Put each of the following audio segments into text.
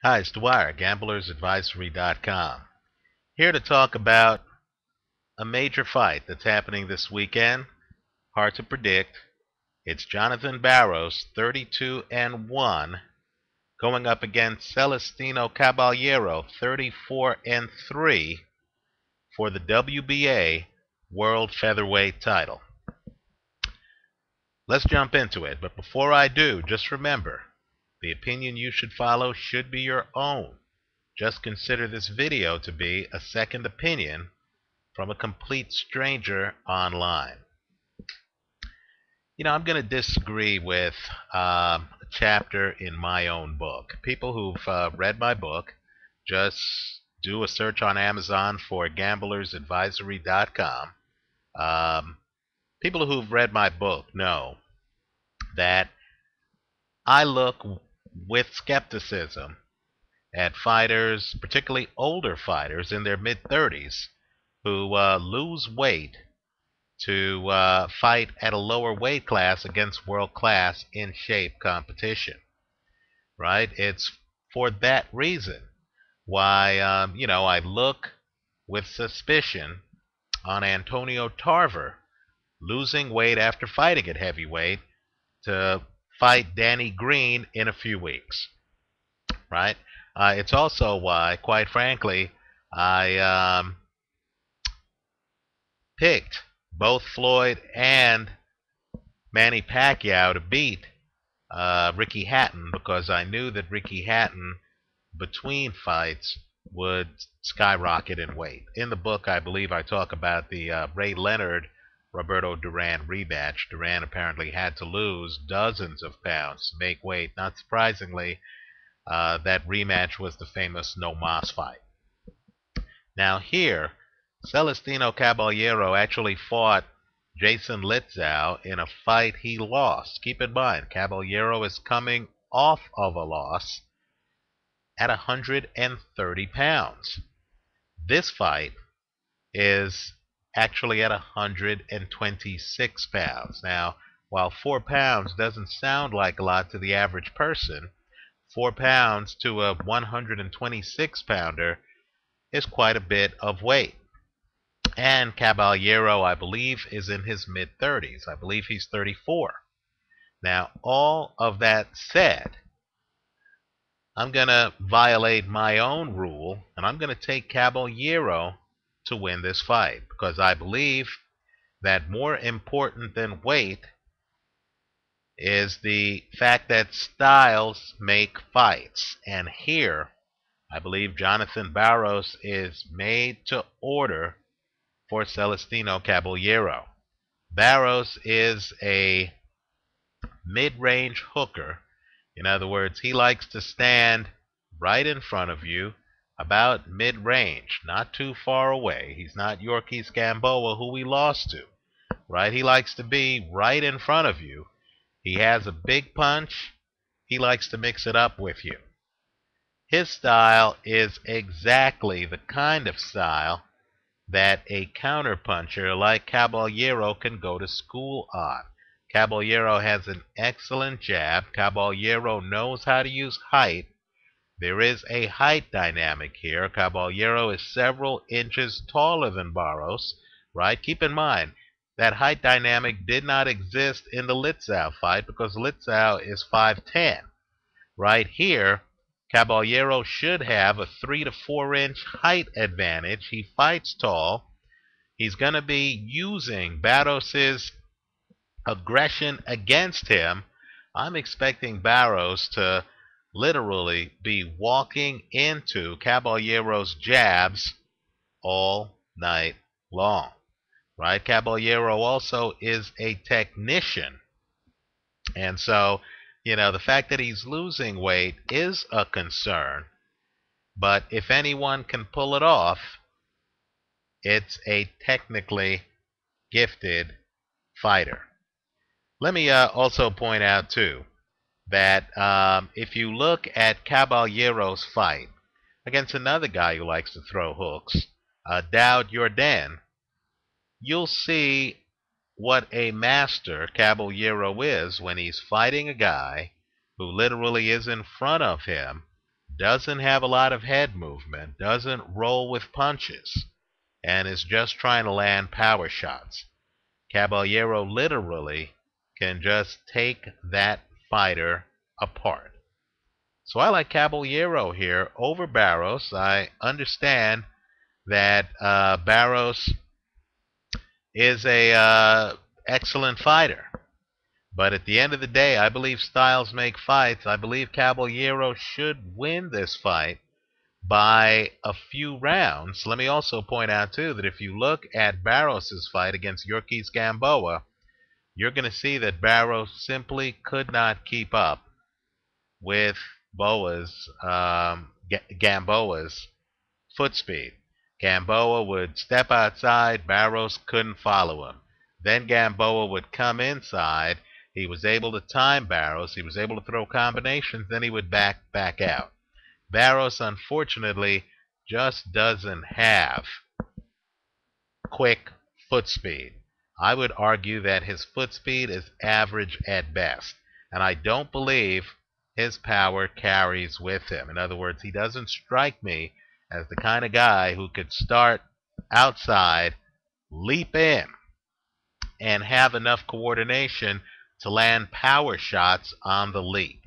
Hi, it's Dwyer, gamblersadvisory.com. Here to talk about a major fight that's happening this weekend. Hard to predict. It's Jonathan Barros, 32-1, going up against Celestino Caballero, 34-3, for the WBA World Featherweight title. Let's jump into it, but before I do, just remember, the opinion you should follow should be your own. Just consider this video to be a second opinion from a complete stranger online. I'm going to disagree with a chapter in my own book. People who've read my book, just do a search on Amazon for gamblersadvisory.com. People who've read my book know that I look with skepticism at fighters, particularly older fighters in their mid-30s, who lose weight to fight at a lower weight class against world-class in-shape competition. Right? It's for that reason why I look with suspicion on Antonio Tarver losing weight after fighting at heavyweight to fight Danny Green in a few weeks. Right? It's also why, quite frankly, I picked both Floyd and Manny Pacquiao to beat Ricky Hatton, because I knew that Ricky Hatton, between fights, would skyrocket in weight. In the book, I believe I talk about the Ray Leonard-Roberto Duran rematch. Duran apparently had to lose dozens of pounds to make weight. Not surprisingly, that rematch was the famous No Mas fight. Now here, Celestino Caballero actually fought Jason Litzow in a fight he lost. Keep in mind, Caballero is coming off of a loss at 130 pounds. This fight is actually at 126 pounds. Now, while 4 pounds doesn't sound like a lot to the average person, 4 pounds to a 126-pounder is quite a bit of weight. And Caballero, I believe, is in his mid-30s. I believe he's 34. Now, all of that said, I'm going to violate my own rule, and I'm going to take Caballero to win this fight, because I believe that more important than weight is the fact that styles make fights. And here, I believe Jonathan Barros is made to order for Celestino Caballero. Barros is a mid-range hooker. In other words, he likes to stand right in front of you, about mid-range, not too far away. He's not Yorkis Gamboa, who we lost to. Right? He likes to be right in front of you. He has a big punch. He likes to mix it up with you. His style is exactly the kind of style that a counterpuncher like Caballero can go to school on. Caballero has an excellent jab. Caballero knows how to use height. There is a height dynamic here. Caballero is several inches taller than Barros, right? Keep in mind, that height dynamic did not exist in the Litzow fight, because Litzow is 5'10". Right here, Caballero should have a 3 to 4 inch height advantage. He fights tall. He's going to be using Barros's aggression against him. I'm expecting Barros to literally be walking into Caballero's jabs all night long. Right? Caballero also is a technician. And so, the fact that he's losing weight is a concern. But if anyone can pull it off, it's a technically gifted fighter. Let me also point out, too, that if you look at Caballero's fight against another guy who likes to throw hooks, Dowd Jordan, you'll see what a master Caballero is when he's fighting a guy who literally is in front of him, doesn't have a lot of head movement, doesn't roll with punches, and is just trying to land power shots. Caballero literally can just take that fighter apart. So I like Caballero here over Barros. I understand that Barros is a excellent fighter. But at the end of the day, I believe styles make fights. I believe Caballero should win this fight by a few rounds. Let me also point out, too, that if you look at Barros' fight against Yorkis Gamboa, you're going to see that Barros simply could not keep up with Gamboa's foot speed. Gamboa would step outside, Barros couldn't follow him. Then Gamboa would come inside. He was able to time Barros. He was able to throw combinations. Then he would back out. Barros, unfortunately, just doesn't have quick foot speed. I would argue that his foot speed is average at best. And I don't believe his power carries with him. In other words, he doesn't strike me as the kind of guy who could start outside, leap in, and have enough coordination to land power shots on the leap.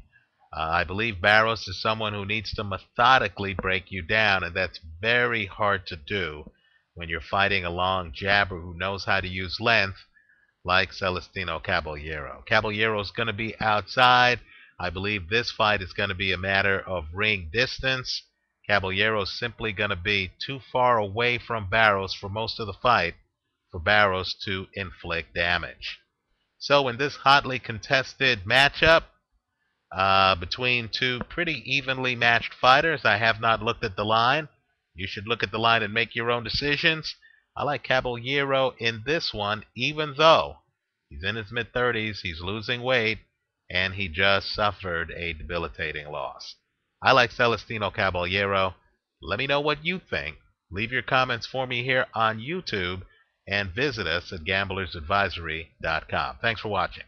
I believe Barros is someone who needs to methodically break you down, and that's very hard to do when you're fighting a long jabber who knows how to use length like Celestino Caballero. Caballero's going to be outside. I believe this fight is going to be a matter of ring distance. Caballero's simply going to be too far away from Barros for most of the fight for Barros to inflict damage. So in this hotly contested matchup between two pretty evenly matched fighters, I have not looked at the line. You should look at the line and make your own decisions. I like Caballero in this one, even though he's in his mid-30s, he's losing weight, and he just suffered a debilitating loss. I like Celestino Caballero. Let me know what you think. Leave your comments for me here on YouTube and visit us at gamblersadvisory.com. Thanks for watching.